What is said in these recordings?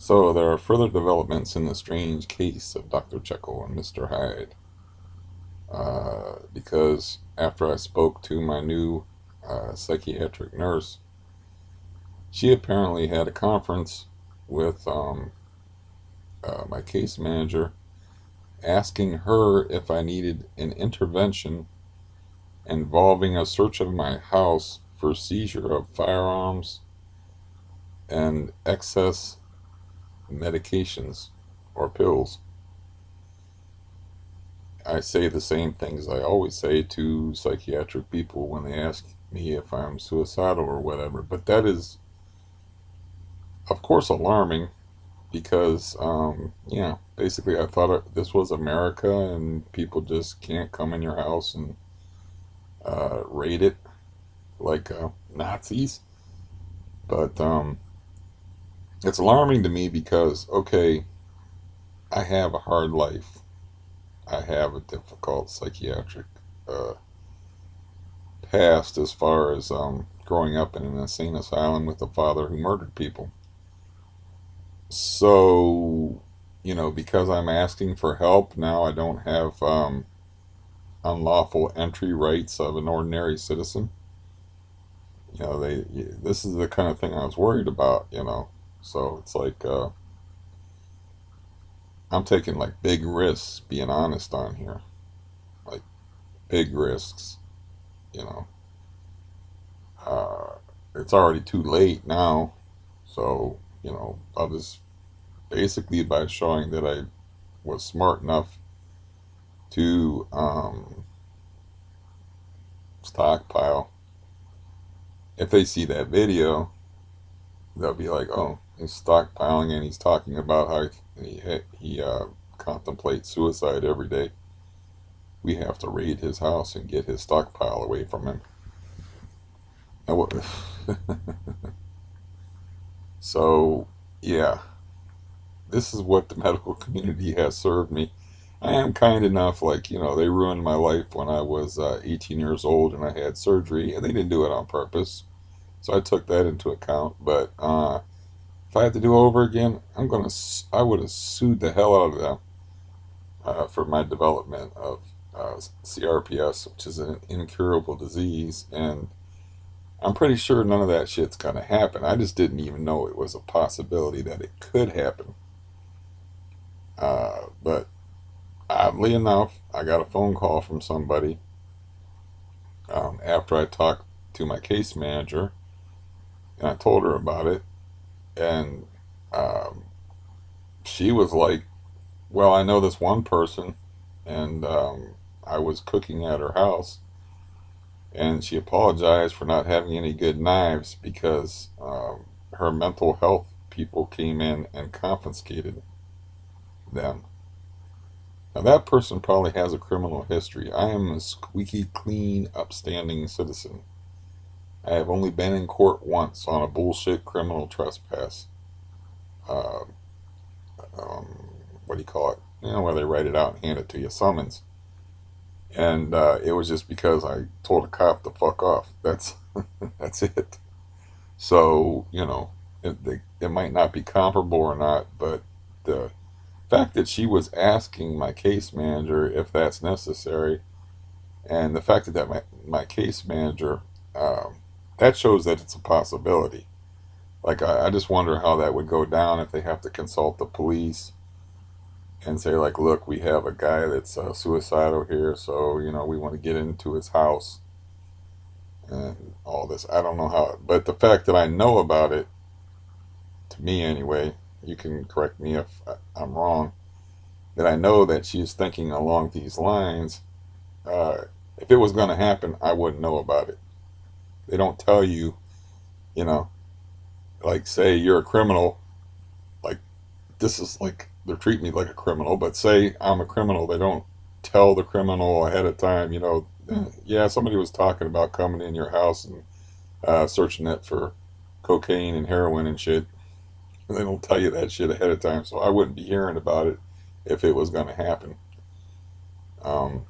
So there are further developments in the strange case of Dr. Jekyll and Mr. Hyde. Because after I spoke to my new psychiatric nurse, she apparently had a conference with my case manager asking her if I needed an intervention involving a search of my house for seizure of firearms and excess medications or pills. I say the same things I always say to psychiatric people when they ask me if I'm suicidal or whatever. But that is, of course, alarming because, basically I thought this was America and people just can't come in your house and raid it like Nazis. But it's alarming to me because, okay, I have a hard life. I have a difficult psychiatric uh, past as far as growing up in an insane asylum with a father who murdered people. So, because I'm asking for help now, I don't have unlawful entry rights of an ordinary citizen. This is the kind of thing I was worried about. So it's like I'm taking like big risks being honest on here, like big risks. You know, uh, it's already too late now, so I'll just basically by showing that I was smart enough to stockpile. If they see that video, they'll be like, "Oh, he's stockpiling and he's talking about how he contemplates suicide every day. We have to raid his house and get his stockpile away from him." So, yeah, this is what the medical community has served me. I am kind enough, like, they ruined my life when I was 18 years old and I had surgery, and they didn't do it on purpose. So I took that into account. But if I had to do it over again, I would have sued the hell out of them for my development of CRPS, which is an incurable disease. And I'm pretty sure none of that shit's going to happen. I just didn't even know it was a possibility that it could happen. But oddly enough, I got a phone call from somebody after I talked to my case manager and I told her about it. And um, she was like, "Well, I know this one person, and I was cooking at her house, and she apologized for not having any good knives because her mental health people came in and confiscated them." Now, that person probably has a criminal history. I am a squeaky clean, upstanding citizen. I have only been in court once on a bullshit criminal trespass. Uh, what do you call it? Where they write it out and hand it to you, summons. And it was just because I told a cop to fuck off. That's that's it. So it might not be comparable or not, but the fact that she was asking my case manager if that's necessary, and the fact that my case manager, um, that shows that it's a possibility. Like I just wonder how that would go down if they have to consult the police and say like, "Look, we have a guy that's suicidal here, so we want to get into his house and all this." I don't know how, but the fact that I know about it, to me anyway, you can correct me if I'm wrong, that I know that she is thinking along these lines. Uh, if it was going to happen, I wouldn't know about it. They don't tell you, you know, like say you're a criminal, like this is like they're treating me like a criminal, but say I'm a criminal, they don't tell the criminal ahead of time, yeah, somebody was talking about coming in your house and searching it for cocaine and heroin and shit. And they don't tell you that shit ahead of time, so I wouldn't be hearing about it if it was going to happen. Um,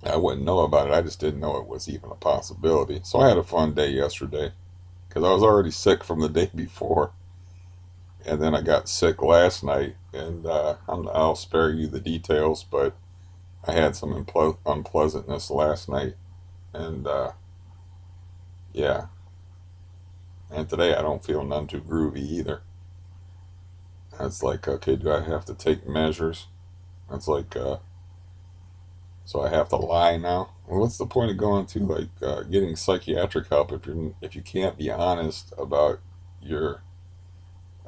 I wouldn't know about it. I just didn't know it was even a possibility. So I had a fun day yesterday because I was already sick from the day before. and then I got sick last night, and I'll spare you the details, but I had some unpleasantness last night, and yeah, and today I don't feel none too groovy either. It's like, okay, do I have to take measures? It's like, so I have to lie now. Well, what's the point of going to like getting psychiatric help if you can't be honest about your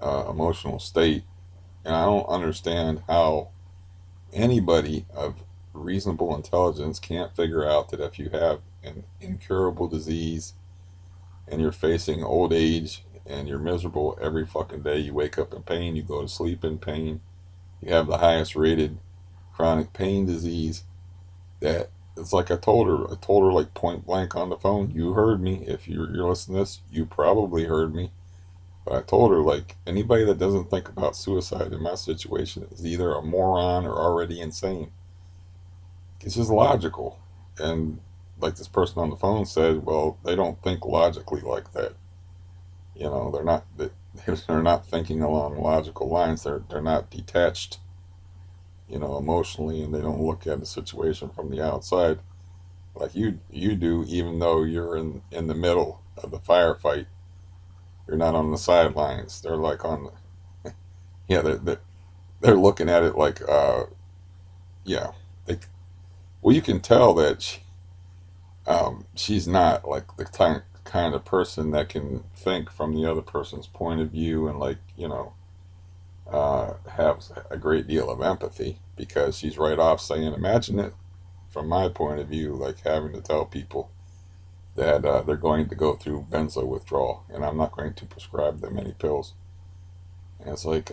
emotional state? And I don't understand how anybody of reasonable intelligence can't figure out that if you have an incurable disease and you're facing old age and you're miserable every fucking day, you wake up in pain, you go to sleep in pain, you have the highest rated chronic pain disease, that it's like I told her like point blank on the phone, you heard me. If you're listening to this, you probably heard me. But I told her, like, anybody that doesn't think about suicide in my situation is either a moron or already insane. It's just logical. And like this person on the phone said, well, they don't think logically like that. You know, they're not thinking along logical lines. They're not detached, you know, emotionally, and they don't look at the situation from the outside like you do. Even though you're in the middle of the firefight, you're not on the sidelines. They're like on the, yeah, they're looking at it like yeah, they, well, you can tell that she's not like the kind of person that can think from the other person's point of view and, like, you know, have a great deal of empathy, because she's right off saying, imagine it from my point of view, like having to tell people that they're going to go through benzo withdrawal and I'm not going to prescribe them any pills. And it's like,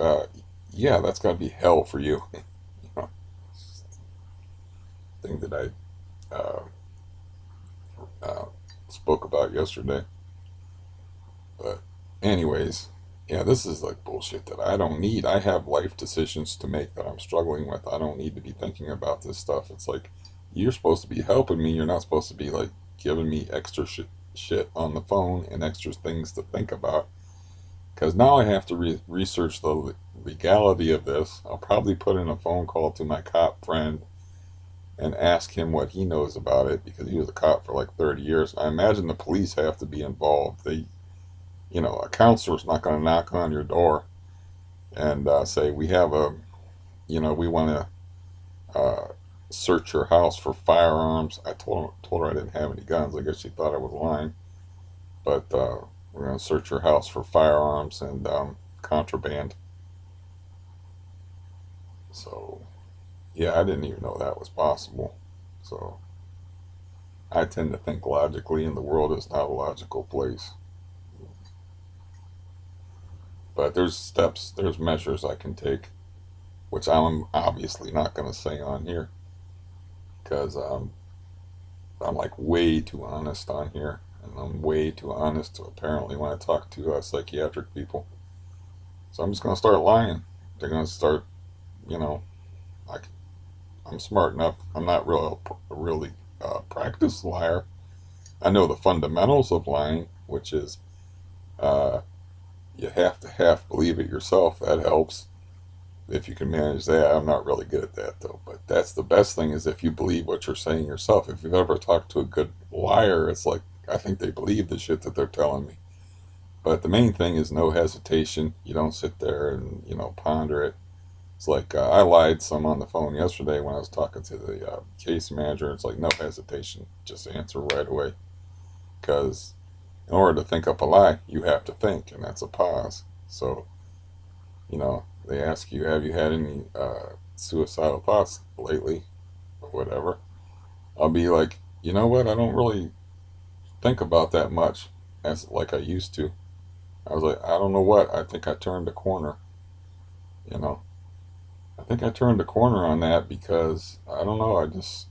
yeah, that's got to be hell for you. You know, thing that I uh, spoke about yesterday. But, anyways, yeah, this is like bullshit that I don't need. I have life decisions to make that I'm struggling with. I don't need to be thinking about this stuff. It's like, you're supposed to be helping me. You're not supposed to be like giving me extra shit on the phone and extra things to think about. Because now I have to research the legality of this. I'll probably put in a phone call to my cop friend and ask him what he knows about it, because he was a cop for like 30 years. I imagine the police have to be involved. They, you know, a counselor's not going to knock on your door and say, we have a, you know, we want to search your house for firearms. I told her I didn't have any guns. I guess she thought I was lying. But we're going to search your house for firearms and contraband. So, yeah, I didn't even know that was possible. So, I tend to think logically, and the world is not a logical place. But there's steps, there's measures I can take, which I'm obviously not going to say on here, because I'm like way too honest on here, and I'm way too honest to apparently when I talk to psychiatric people. So I'm just going to start lying. They're going to start, you know, like, I'm smart enough. I'm not really practiced liar. I know the fundamentals of lying, which is uh, you have to half believe it yourself. That helps if you can manage that. I'm not really good at that though. But that's the best thing, is if you believe what you're saying yourself. If you've ever talked to a good liar, it's like, I think they believe the shit that they're telling me. But the main thing is no hesitation. You don't sit there and, you know, ponder it. It's like I lied some on the phone yesterday when I was talking to the case manager. It's like, no hesitation, just answer right away. Because in order to think up a lie, you have to think, and that's a pause. So, you know, they ask you, have you had any suicidal thoughts lately, or whatever. I'll be like, you know what? I don't really think about that much as like I used to. I was like, I don't know what. I think I turned a corner. You know, I think I turned a corner on that, because I don't know. I just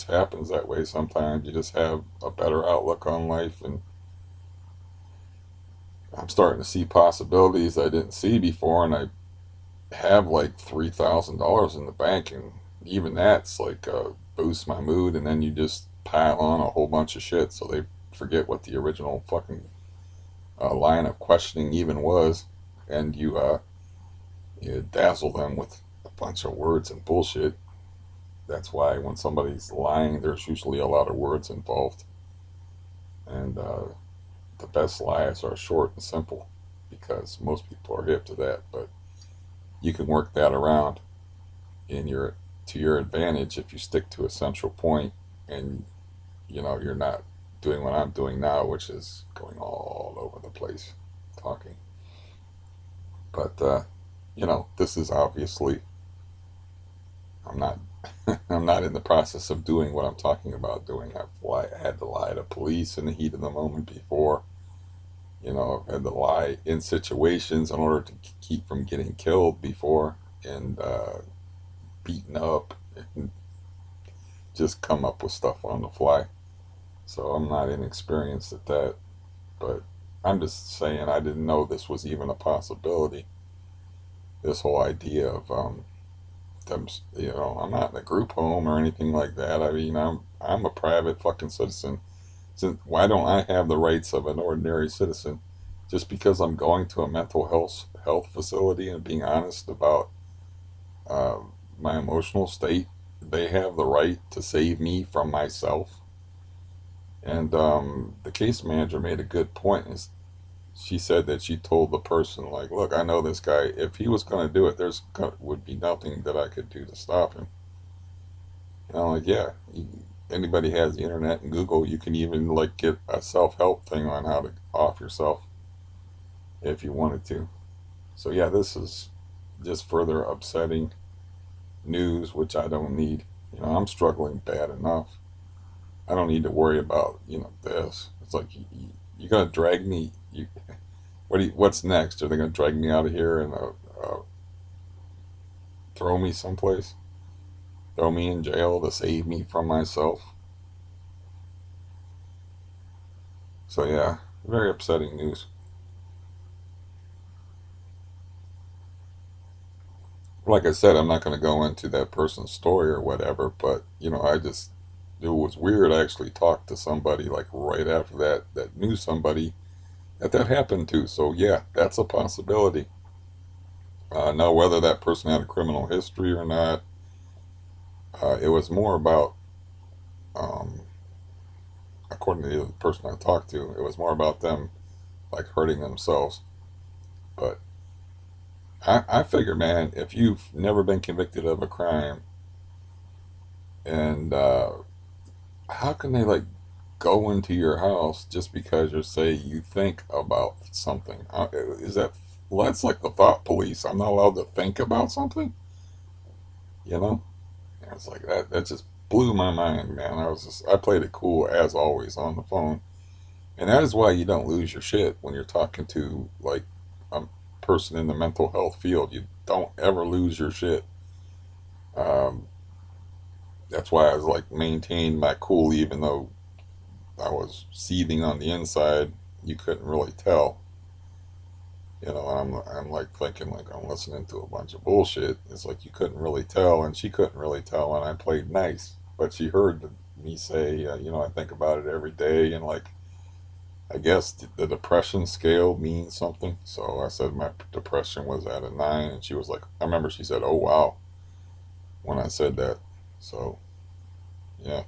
happens that way sometimes. You just have a better outlook on life, and I'm starting to see possibilities I didn't see before, and I have like $3,000 in the bank, and even that's like boosts my mood, and then you just pile on a whole bunch of shit, so they forget what the original fucking line of questioning even was, and you You dazzle them with a bunch of words and bullshit. That's why when somebody's lying, there's usually a lot of words involved. And the best lies are short and simple because most people are hip to that. But you can work that around in your to your advantage if you stick to a central point, and you're not doing what I'm doing now, which is going all over the place talking. But this is obviously I'm not I'm not in the process of doing what I'm talking about doing. I had to lie to police in the heat of the moment before. I've had to lie in situations in order to keep from getting killed before, and beaten up, and just come up with stuff on the fly. So I'm not inexperienced at that. But I'm just saying I didn't know this was even a possibility. This whole idea of them, I'm not in a group home or anything like that. I mean, I'm a private fucking citizen. So why don't I have the rights of an ordinary citizen? Just because I'm going to a mental health facility and being honest about uh, my emotional state, they have the right to save me from myself. And the case manager made a good point. Is she said that she told the person, like, look, I know this guy. If he was going to do it, would be nothing that I could do to stop him. And I'm like, yeah. Anybody has the internet and Google, you can even like get a self-help thing on how to off yourself if you wanted to. So yeah, this is just further upsetting news, which I don't need. I'm struggling bad enough. I don't need to worry about this. It's like you're gonna drag me. What's next? Are they gonna drag me out of here and throw me someplace? Throw me in jail to save me from myself? So yeah, very upsetting news. Like I said, I'm not gonna go into that person's story or whatever, but it was weird. I actually talked to somebody like right after that knew somebody that happened to. So yeah, that's a possibility. Now, whether that person had a criminal history or not, it was more about, um, according to the person I talked to, it was more about them like hurting themselves. But I figure, man, if you've never been convicted of a crime, and how can they like go into your house just because you think about something? Is that well, that's like the thought police. I'm not allowed to think about something, you know? And it's like that just blew my mind, man. I played it cool as always on the phone. And that is why you don't lose your shit when you're talking to like a person in the mental health field. You don't ever lose your shit. Um, that's why I was like maintained my cool even though I was seething on the inside. You couldn't really tell. And I'm like thinking like I'm listening to a bunch of bullshit. It's like you couldn't really tell, and she couldn't really tell, and I played nice, but she heard me say, I think about it every day, and like I guess the depression scale means something. So I said my depression was at a 9, and she was like, I remember she said, "Oh wow," when I said that. So yeah,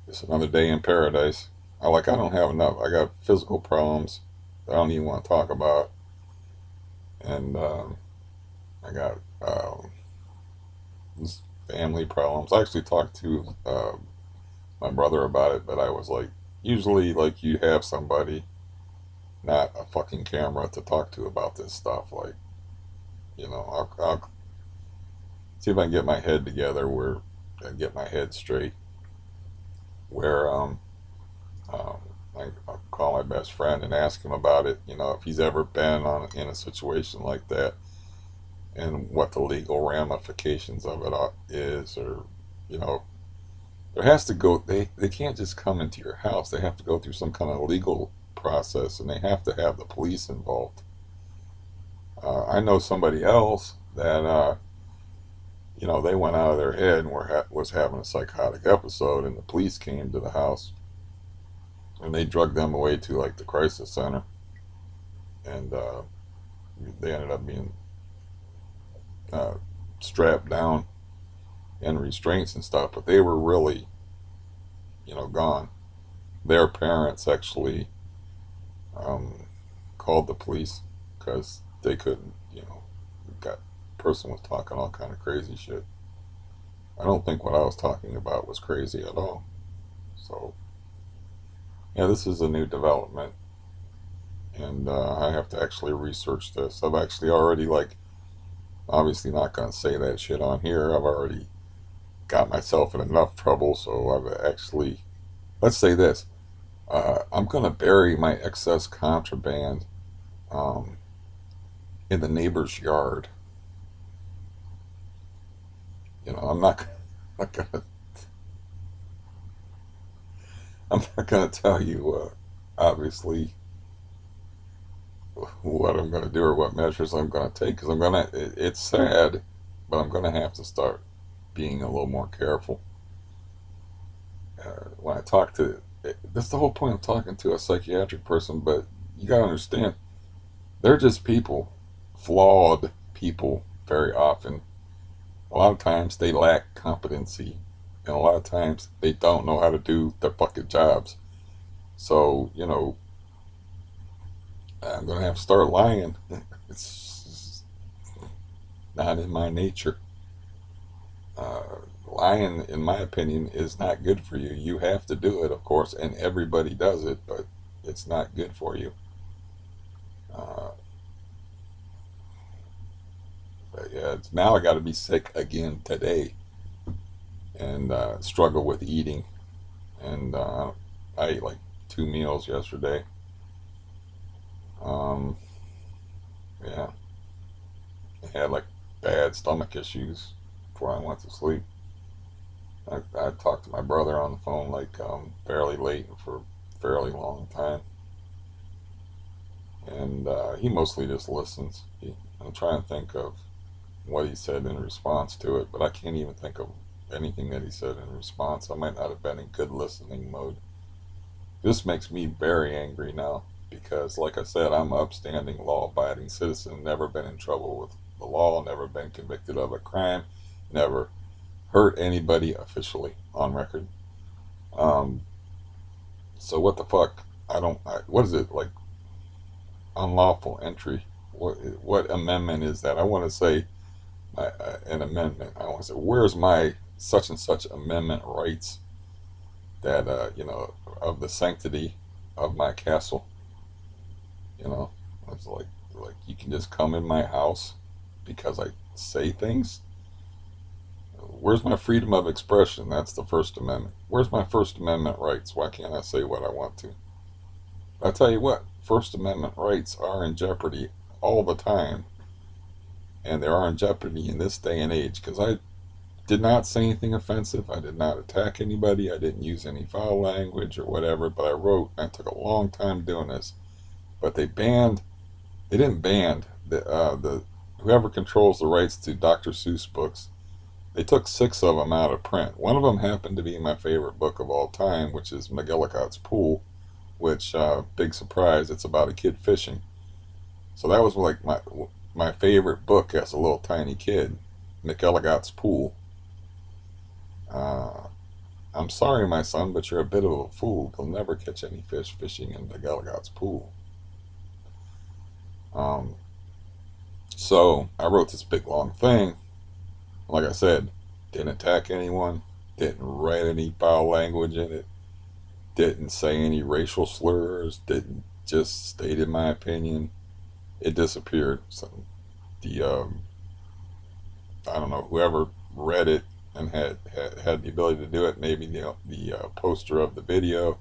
it's another day in paradise. I don't have enough. I got physical problems that I don't even want to talk about, and I got family problems. I actually talked to my brother about it, but I was like, usually, like, you have somebody, not a fucking camera, to talk to about this stuff. Like, I'll see if I can get my head together and get my head straight. Where um, I'll call my best friend and ask him about it. If he's ever been in a situation like that, and what the legal ramifications of it is, or you know, there has to go. They can't just come into your house. They have to go through some kind of legal process, and they have to have the police involved. I know somebody else that they went out of their head and was having a psychotic episode, and the police came to the house and they drugged them away to like the crisis center, and they ended up being uh, strapped down in restraints and stuff, but they were really, gone. Their parents actually um, called the police because they couldn't, got person was talking all kind of crazy shit. I don't think what I was talking about was crazy at all. So yeah, this is a new development, and I have to actually research this. I've actually already obviously not gonna say that shit on here. I've already got myself in enough trouble, so I've actually, let's say this, I'm gonna bury my excess contraband um, in the neighbor's yard. I'm not, not gonna I'm not gonna tell you obviously what I'm gonna do or what measures I'm gonna take because it's sad, but I'm gonna have to start being a little more careful when I talk to. That's the whole point of talking to a psychiatric person, but you gotta understand they're just people, flawed people. Very often, a lot of times they lack competency, and a lot of times they don't know how to do their fucking jobs. So I'm gonna have to start lying. It's not in my nature. Lying, in my opinion, is not good for you. You have to do it, of course, and everybody does it, but it's not good for you. Uh, but yeah, now I got to be sick again today and struggle with eating. And I ate like 2 meals yesterday. Um, yeah, I had like bad stomach issues before I went to sleep. I talked to my brother on the phone fairly late for a fairly long time, and he mostly just listens. I'm trying to think of what he said in response to it, but I can't even think of anything that he said in response. I might not have been in good listening mode. This makes me very angry now because, like I said, I'm an upstanding, law-abiding citizen, never been in trouble with the law, never been convicted of a crime, never hurt anybody officially on record. Um, so what the fuck? What is it like? Unlawful entry. What amendment is that? I want to say an amendment. I want to say where's my such and such amendment rights that of the sanctity of my castle. You know, it's like you can just come in my house because I say things. Where's my freedom of expression? That's the First Amendment. Where's my First Amendment rights? Why can't I say what I want to? I tell you what, First Amendment rights are in jeopardy all the time, and they are in jeopardy in this day and age because I did not say anything offensive. I did not attack anybody. I didn't use any foul language or whatever, but I wrote. I took a long time doing this, but they didn't ban the whoever controls the rights to Dr. Seuss books. They took 6 of them out of print. One of them happened to be my favorite book of all time, which is McGillicuddy's Pool, which, big surprise, it's about a kid fishing. So that was like my favorite book as a little tiny kid, McGillicuddy's Pool. Uh, I'm sorry, my son, but you're a bit of a fool. You'll never catch any fish fishing in McGillicuddy's Pool. Um, so I wrote this big long thing. Like I said, didn't attack anyone, didn't write any foul language in it, didn't say any racial slurs, didn't just stated my opinion. It disappeared. So the I don't know, whoever read it and had the ability to do it, maybe the poster of the video.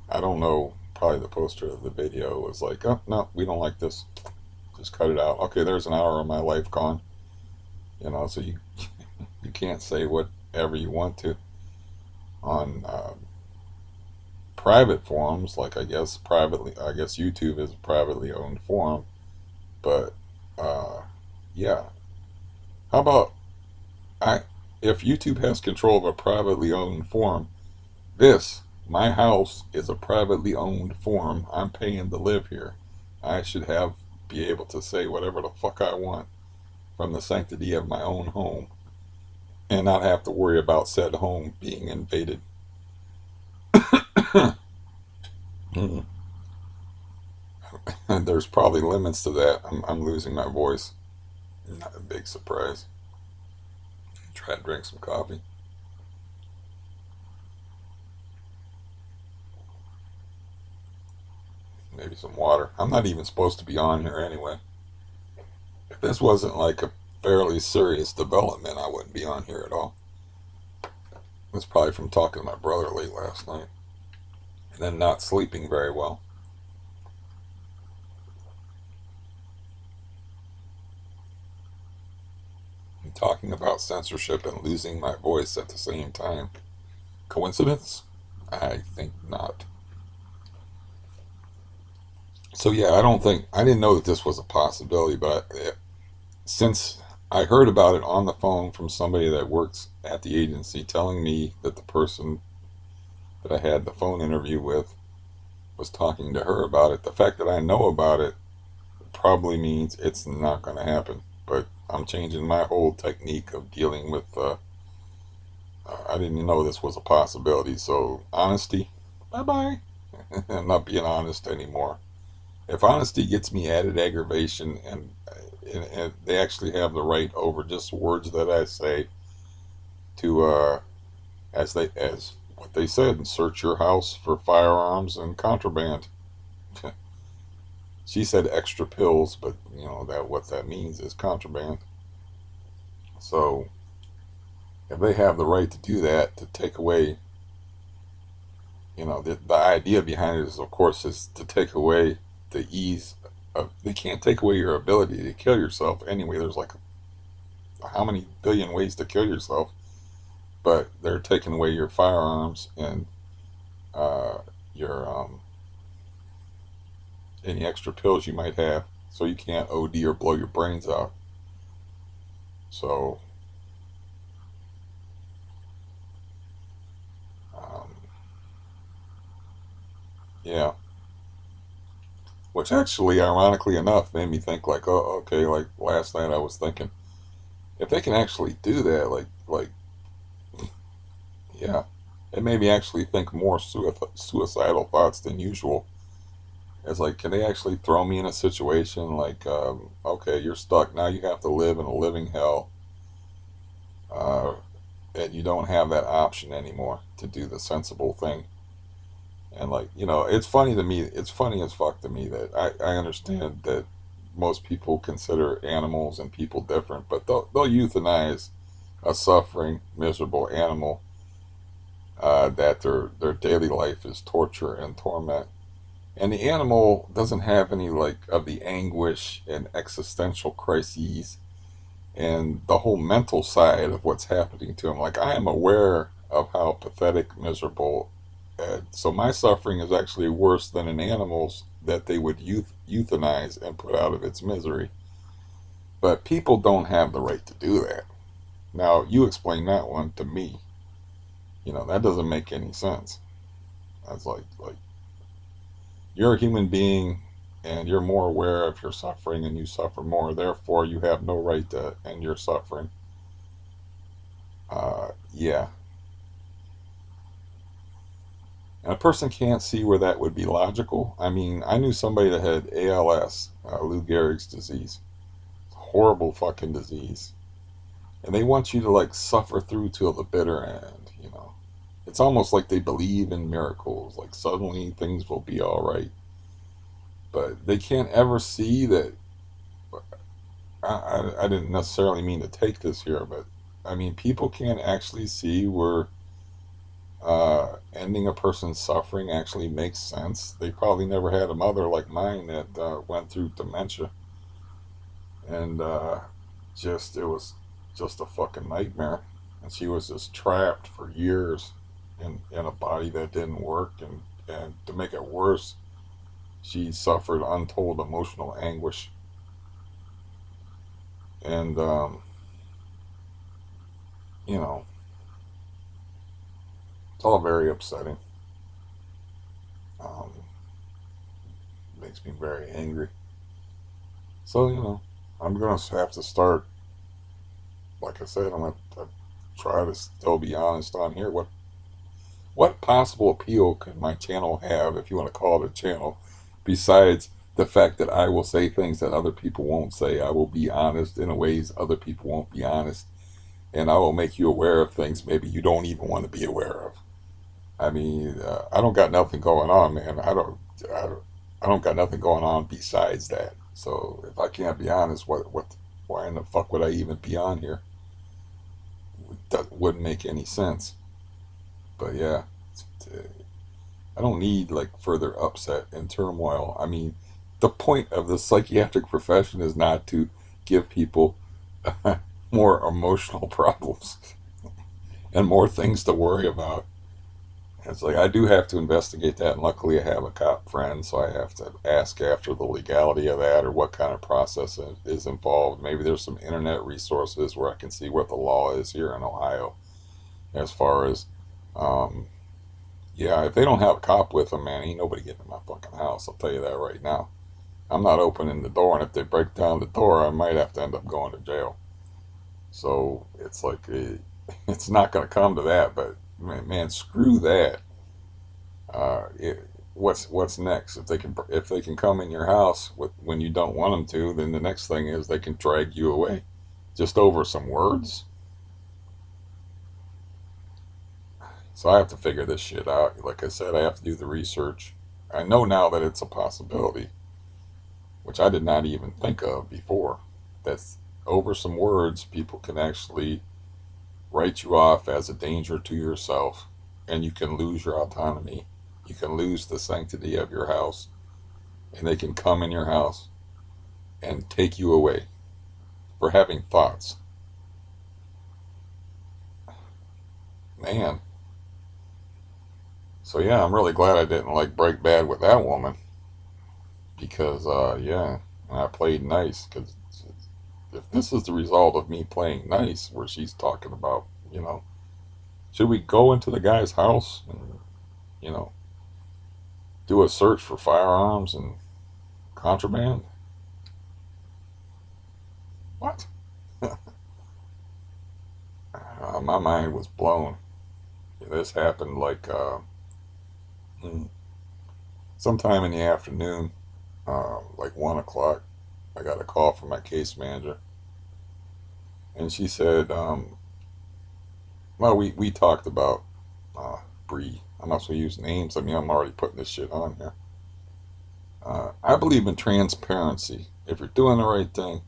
I don't know. Probably the poster of the video was like, oh no, we don't like this. Just cut it out. Okay, there's an hour of my life gone. So you can't say whatever you want to on private forums. Like I guess YouTube is a privately owned forum. But yeah, how about I? If YouTube has control of a privately owned forum, my house is a privately owned forum. I'm paying to live here. I should be able to say whatever the fuck I want from the sanctity of my own home and not have to worry about said home being invaded. Mm. There's probably limits to that. I'm losing my voice. Not a big surprise. Try to drink some coffee. Maybe some water. I'm not even supposed to be on here anyway. If this wasn't like a fairly serious development, I wouldn't be on here at all. It's probably from talking to my brother late last night and then not sleeping very well. And talking about censorship and losing my voice at the same time. Coincidence? I think not. So yeah, I didn't know that this was a possibility, but since I heard about it on the phone from somebody that works at the agency telling me that the person that I had the phone interview with was talking to her about it, the fact that I know about it probably means it's not going to happen. But I'm changing my whole technique of dealing with. I didn't know this was a possibility. So honesty, bye bye. I'm not being honest anymore. If honesty gets me added aggravation and they actually have the right over just words that I say to as what they said, search your house for firearms and contraband. She said extra pills, but you know that what that means is contraband. So if they have the right to do that, to take away, the idea behind it is, of course, is to take away the ease of. They can't take away your ability to kill yourself anyway. There's like how many billion ways to kill yourself, but they're taking away your firearms and your any extra pills you might have, so you can't OD or blow your brains out. So, um, yeah, which actually, ironically enough, made me think like, oh, okay, like last night I was thinking, if they can actually do that, yeah, it made me actually think more suicidal thoughts than usual. It's like, can they actually throw me in a situation like, okay, you're stuck now, you have to live in a living hell, uh, and you don't have that option anymore to do the sensible thing. And like, it's funny to me. It's funny as fuck to me that I understand that most people consider animals and people different, but they'll euthanize a suffering, miserable animal that their daily life is torture and torment. And the animal doesn't have any like of the anguish and existential crises and the whole mental side of what's happening to him. Like I am aware of how pathetic, miserable. So my suffering is actually worse than an animal's that they would euthanize and put out of its misery. But people don't have the right to do that. Now you explain that one to me. That doesn't make any sense. That's like you're a human being and you're more aware of your suffering and you suffer more. Therefore, you have no right to end your suffering. Yeah. And a person can't see where that would be logical. I mean, I knew somebody that had ALS, Lou Gehrig's disease. Horrible fucking disease. And they want you to like suffer through till the bitter end. It's almost like they believe in miracles. Like suddenly things will be all right. But they can't ever see that. I didn't necessarily mean to take this here, but I mean, people can't actually see where ending a person's suffering actually makes sense. They probably never had a mother like mine that went through dementia, and it was just a fucking nightmare. And she was just trapped for years in a body that didn't work, and to make it worse, she suffered untold emotional anguish, and you know, it's all very upsetting. Um, Makes me very angry. So I'm gonna have to start like I said, I'm gonna try to still be honest on here. What possible appeal could my channel have, if you want to call it a channel, besides the fact that I will say things that other people won't say? I will be honest in ways other people won't be honest, and I will make you aware of things maybe you don't even want to be aware of. I mean, I don't got nothing going on, man. I don't got nothing going on besides that. So if I can't be honest, why in the fuck would I even be on here? That wouldn't make any sense. But yeah, I don't need like further upset and turmoil. I mean, the point of the psychiatric profession is not to give people more emotional problems and more things to worry about. It's like I do have to investigate that, and luckily I have a cop friend, so I have to ask after the legality of that or what kind of process is involved. Maybe there's some internet resources where I can see what the law is here in Ohio as far as, um, yeah, if they don't have a cop with them, man, ain't nobody getting in my fucking house. I'll tell you that right now. I'm not opening the door, and if they break down the door, I might have to end up going to jail. So it's like it's not going to come to that, but man, screw that. What's next? If they can come in your house when you don't want them to, then the next thing is they can drag you away, just over some words. So I have to figure this shit out. Like I said, I have to do the research. I know now that it's a possibility, which I did not even think of before. That's over some words, people can actually write you off as a danger to yourself, and you can lose your autonomy. You can lose the sanctity of your house, and they can come in your house and take you away for having thoughts. Man. So yeah, I'm really glad I didn't like break bad with that woman because yeah, I played nice because if this is the result of me playing nice, where she's talking about, should we go into the guy's house and, you know, do a search for firearms and contraband? What? My mind was blown. This happened like hmm, sometime in the afternoon, like 1 o'clock. I got a call from my case manager, and she said, well, we talked about Bree. I'm not supposed to use names. I mean, I'm already putting this shit on here. I believe in transparency. If you're doing the right thing,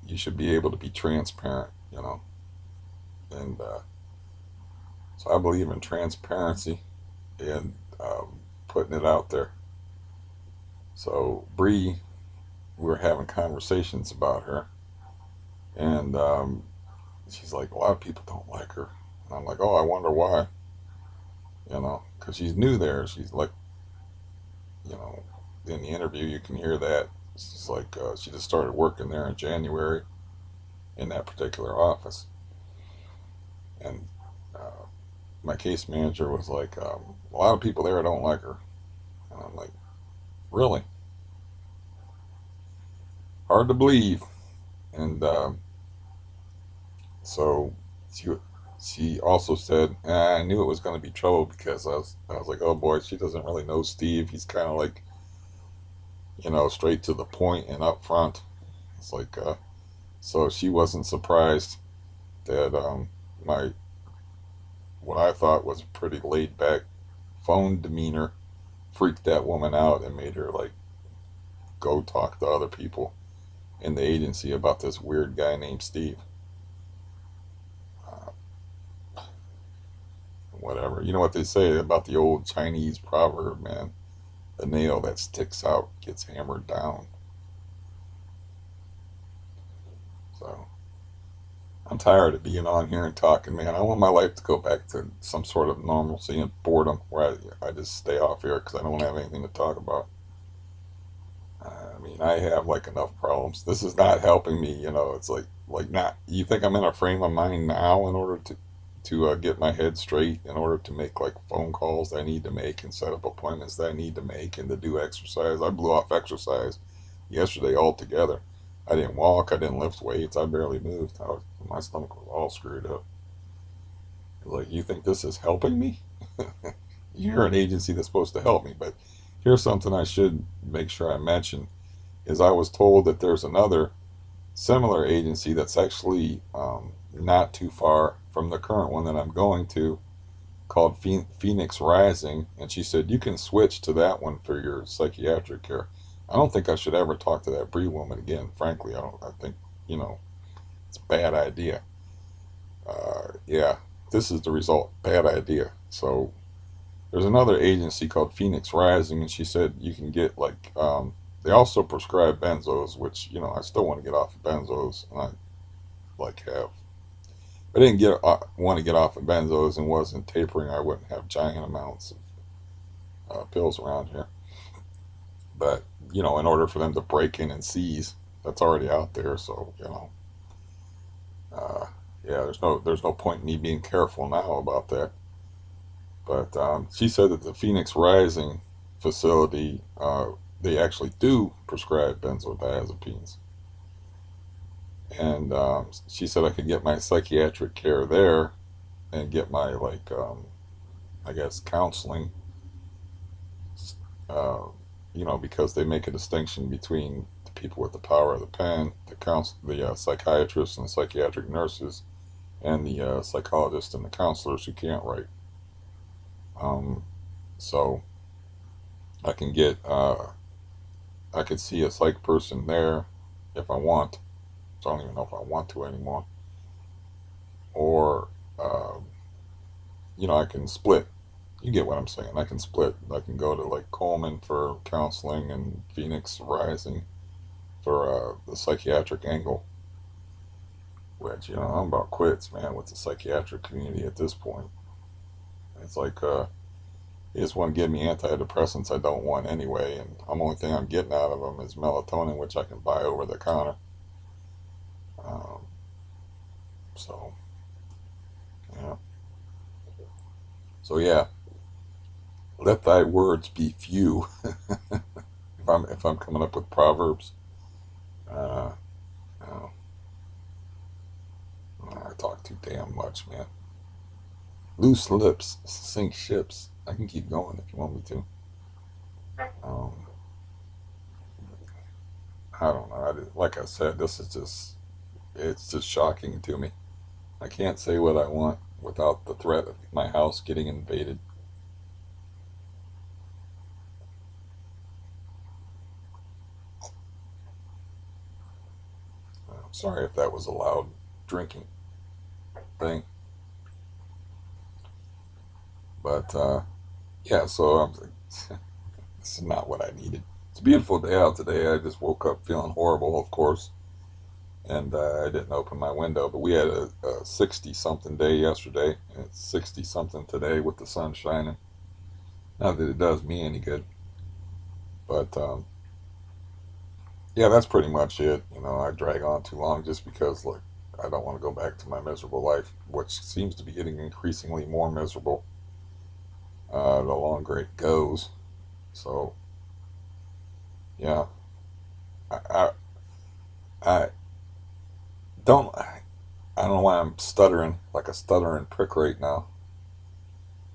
you should be able to be transparent. And so I believe in transparency and putting it out there. So Bree, we were having conversations about her, and she's like, a lot of people don't like her. And I'm like, oh, I wonder why. Because she's new there. She's like, you know, in the interview you can hear that. She's like, she just started working there in January in that particular office. And my case manager was like, a lot of people there don't like her. And I'm like, really? Hard to believe. And so she, she also said, I knew it was going to be trouble because I was like, oh boy, she doesn't really know Steve. He's kind of like, straight to the point and up front. It's like, so she wasn't surprised that my what I thought was a pretty laid back phone demeanor freaked that woman out and made her like go talk to other people in the agency about this weird guy named Steve. Uh, Whatever. You know what they say about the old Chinese proverb, man? The nail that sticks out gets hammered down. So I'm tired of being on here and talking, man. I want my life to go back to some sort of normalcy and boredom where I just stay off here because I don't have anything to talk about. I mean, I have like enough problems. This is not helping me. It's like not. You think I'm in a frame of mind now in order to get my head straight, in order to make like phone calls that I need to make and set up appointments that I need to make and to do exercise. I blew off exercise yesterday altogether. I didn't walk. I didn't lift weights. I barely moved. My stomach was all screwed up. Like, you think this is helping me? You're an agency that's supposed to help me. But here's something I should make sure I mention is I was told that there's another similar agency that's actually not too far from the current one that I'm going to, called Phoenix Rising, and she said you can switch to that one for your psychiatric care. I don't think I should ever talk to that Bree woman again. Frankly, I don't. I think it's a bad idea. Yeah, this is the result. Bad idea. So there's another agency called Phoenix Rising, and she said you can get like they also prescribe benzos, which I still want to get off of benzos, and I like have. If I didn't want to get off of benzos and wasn't tapering, I wouldn't have giant amounts of pills around here. But in order for them to break in and seize, that's already out there. So uh, yeah, there's no point in me being careful now about that. But she said that the Phoenix Rising facility, they actually do prescribe benzodiazepines, and she said I could get my psychiatric care there and get my like I guess counseling, uh, because they make a distinction between the people with the power of the pen, the psychiatrists and the psychiatric nurses, and the psychologists and the counselors who can't write. Um, so I can get I could see a psych person there if I want. So I don't even know if I want to anymore. Or I can split. You get what I'm saying. I can split. I can go to like Coleman for counseling and Phoenix Rising for the psychiatric angle. Which I'm about quits, man, with the psychiatric community at this point. It's like they just want to give me antidepressants I don't want anyway, and the only thing I'm getting out of them is melatonin, which I can buy over the counter. Um, so yeah, so yeah, let thy words be few. If I'm coming up with proverbs, uh, uh, I talk too damn much, man. Loose lips sink ships. I can keep going if you want me to. Um, I don't know. Like I said, it's just shocking to me. I can't say what I want without the threat of my house getting invaded. Sorry if that was a loud drinking thing, but yeah. So this is not what I needed. It's a beautiful day out today. I just woke up feeling horrible, of course, and I didn't open my window. But we had a 60 something day yesterday, and it's 60 something today with the sun shining. Not that it does me any good, but yeah, that's pretty much it. I drag on too long just because, like, I don't want to go back to my miserable life, which seems to be getting increasingly more miserable the longer it goes. So, yeah, I, I, I I don't know why I'm stuttering like a stuttering prick right now,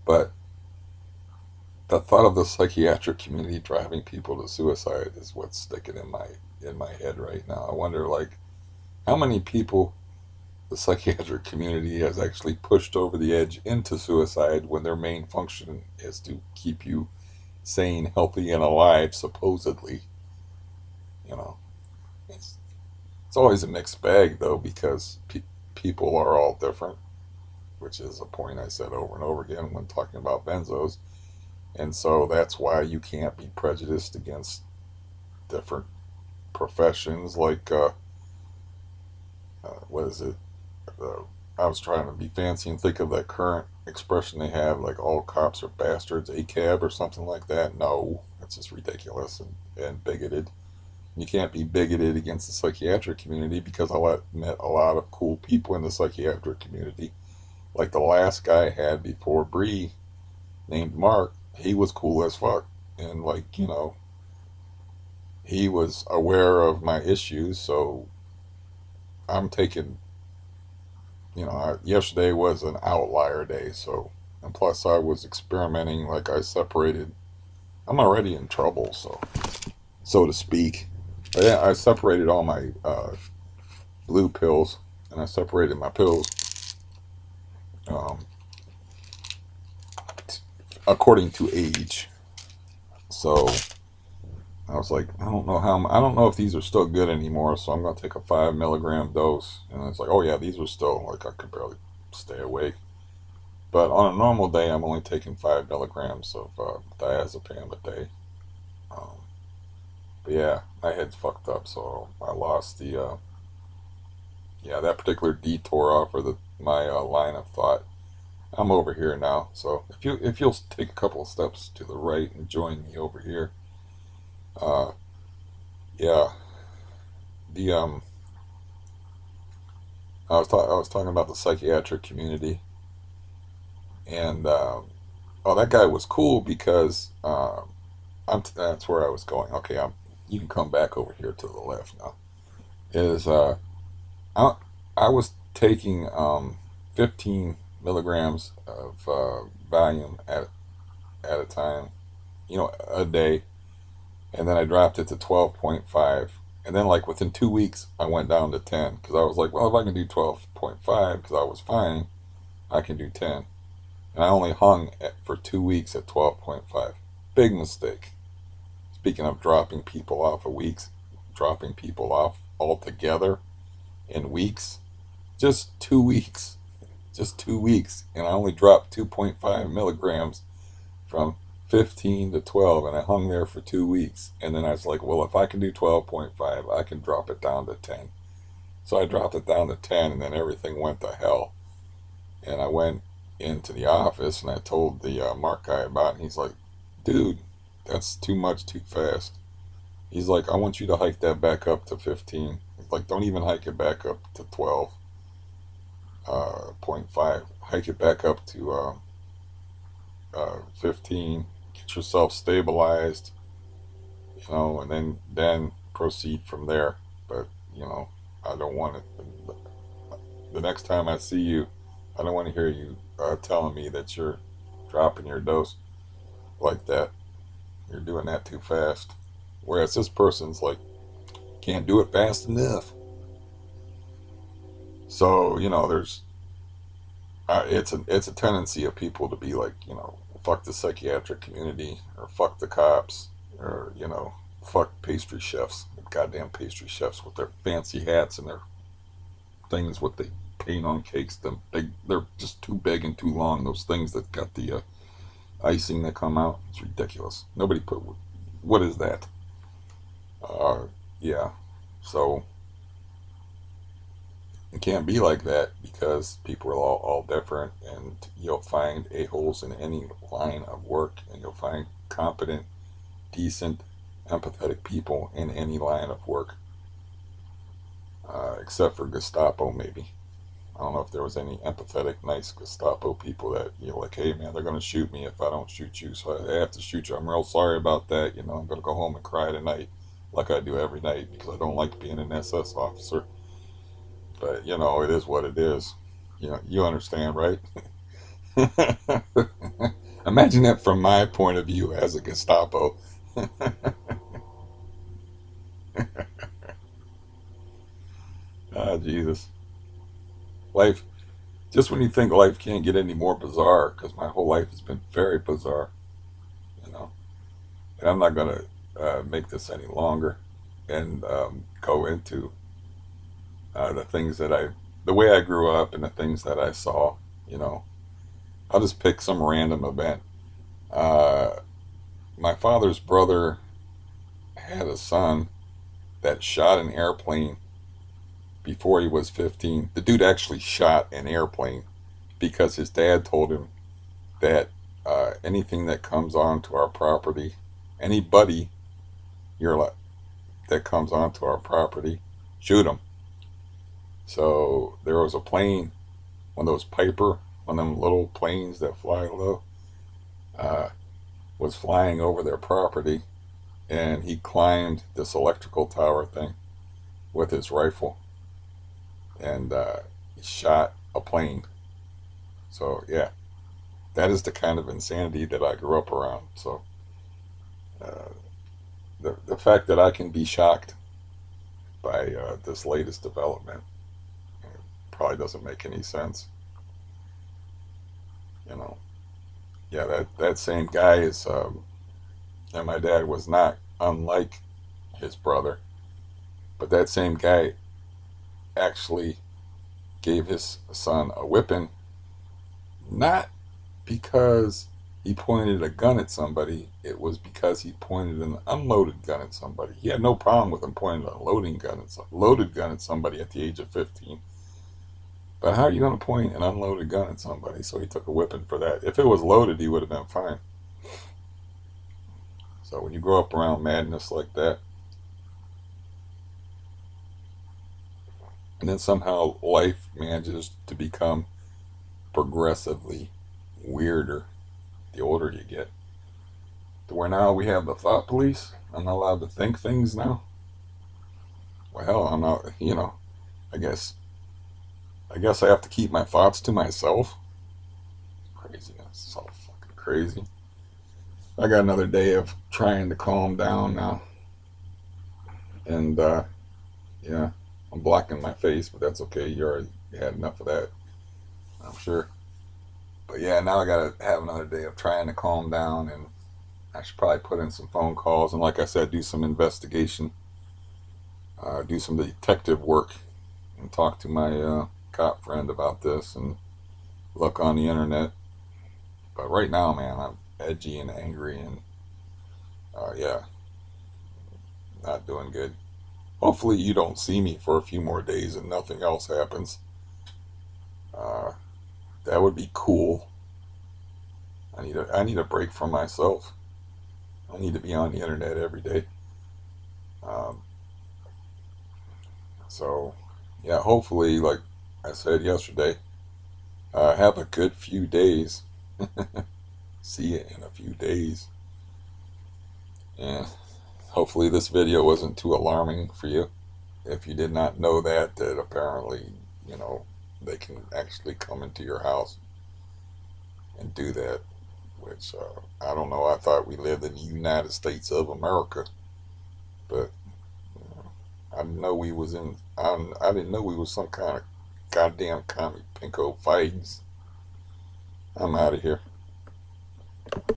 but the thought of the psychiatric community driving people to suicide is what's sticking in my head right now. I wonder, like, how many people the psychiatric community has actually pushed over the edge into suicide when their main function is to keep you sane, healthy, and alive, supposedly. You know, it's, it's always a mixed bag, though, because people are all different, which is a point I said over and over again when talking about benzos. And so that's why you can't be prejudiced against different professions. Like, what is it? Uh, I was trying to be fancy and think of that current expression they have, like all cops are bastards, a cab or something like that. No, that's just ridiculous and bigoted. You can't be bigoted against the psychiatric community because met a lot of cool people in the psychiatric community. Like the last guy I had before Bree, named Mark, he was cool as fuck. And like, he was aware of my issues, so I'm taking, yesterday was an outlier day, so, and plus I was experimenting, like I separated, I'm already in trouble, so to speak. But yeah, I separated all my blue pills, and I separated my pills um, according to age. So I was like, I don't know if these are still good anymore. So I'm gonna take a 5 milligram dose, and it's like, oh yeah, these are still like I could barely stay awake. But on a normal day, I'm only taking 5 milligrams of diazepam a day. Um, but yeah, my head's fucked up, so I lost the that particular detour off of my line of thought. I'm over here now, so if you'll take a couple of steps to the right and join me over here, uh, yeah, the I was talking about the psychiatric community, and oh, that guy was cool because that's where I was going. Okay, you can come back over here to the left now. Is I I was taking 15 milligrams of Valium at a time, a day, and then I dropped it to 12.5. And then, like, within 2 weeks, I went down to 10 because I was like, well, if I can do 12.5 because I was fine, I can do 10. And I only hung for 2 weeks at 12.5. Big mistake. Speaking of dropping people off of weeks, dropping people off altogether in weeks, just 2 weeks. Just 2 weeks. And I only dropped 2.5 milligrams from 15 to 12, and I hung there for 2 weeks. And then I was like, well, if I can do 12.5, I can drop it down to 10. So I dropped it down to 10, and then everything went to hell. And I went into the office and I told the Mark guy about it, and he's like, dude, that's too much too fast. He's like, I want you to hike that back up to 15. He's like, don't even hike it back up to 12.5. Hike it back up to 15. Get yourself stabilized, and then proceed from there. But I don't want it. The next time I see you, I don't want to hear you telling me that you're dropping your dose like that. You're doing that too fast. Whereas this person's like, can't do it fast enough. So there's it's a tendency of people to be like, fuck the psychiatric community, or fuck the cops, or fuck pastry chefs, goddamn pastry chefs with their fancy hats and their things with the paint on cakes. They're just too big and too long. Those things that got the icing that come out. It's ridiculous. Nobody put. What is that? Yeah. So it can't be like that because people are all different, and you'll find a-holes in any line of work, and you'll find competent, decent, empathetic people in any line of work, except for Gestapo, maybe. I don't know if there was any empathetic, nice Gestapo people that you're like, hey man, they're gonna shoot me if I don't shoot you, so I have to shoot you. I'm real sorry about that. I'm gonna go home and cry tonight, like I do every night, because I don't like being an SS officer. But it is what it is. You understand, right? Imagine that from my point of view as a Gestapo. Ah, Jesus. Life, just when you think life can't get any more bizarre, because my whole life has been very bizarre, you know. And I'm not going to make this any longer and go into the things the way I grew up and the things that I saw, you know. I'll just pick some random event. Uh, my father's brother had a son that shot an airplane before he was 15. The dude actually shot an airplane because his dad told him that anything that comes onto our property, anybody you're like, that comes onto our property, shoot him. So there was a plane, one of those Piper, one of them little planes that fly low, uh, was flying over their property, and he climbed this electrical tower thing with his rifle, and he shot a plane. So yeah, that is the kind of insanity that I grew up around. So uh, the fact that I can be shocked by this latest development probably doesn't make any sense. You know, yeah, that same guy is, and my dad was not unlike his brother, but that same guy actually gave his son a whipping, not because he pointed a gun at somebody. It was because he pointed an unloaded gun at somebody. He had no problem with him pointing a loaded gun at somebody at the age of 15. But how are you going to point an unloaded gun at somebody? So he took a whipping for that. If it was loaded, he would have been fine. So when you grow up around madness like that, and then somehow life manages to become progressively weirder the older you get, to where now we have the thought police. I'm not allowed to think things now. Well, hell, I'm not. I guess I guess I have to keep my thoughts to myself. Craziness, so fucking crazy. I got another day of trying to calm down now, and yeah, I'm blocking my face, but that's okay. You already had enough of that, I'm sure. But yeah, now I gotta have another day of trying to calm down, and I should probably put in some phone calls and, like I said, do some investigation, do some detective work, and talk to my cop friend about this, and look on the internet. But right now, man, I'm edgy and angry, and yeah, not doing good. Hopefully, you don't see me for a few more days and nothing else happens. Uh, that would be cool. I need a break from myself. I need to be on the internet every day. Um, so, yeah, hopefully, like I said yesterday, have a good few days. See you in a few days. And hopefully, this video wasn't too alarming for you. If you did not know that apparently, you know, they can actually come into your house and do that, which I don't know. I thought we lived in the United States of America, but I didn't know we was in. I didn't know we was some kind of goddamn commie pinko fights. I'm out of here.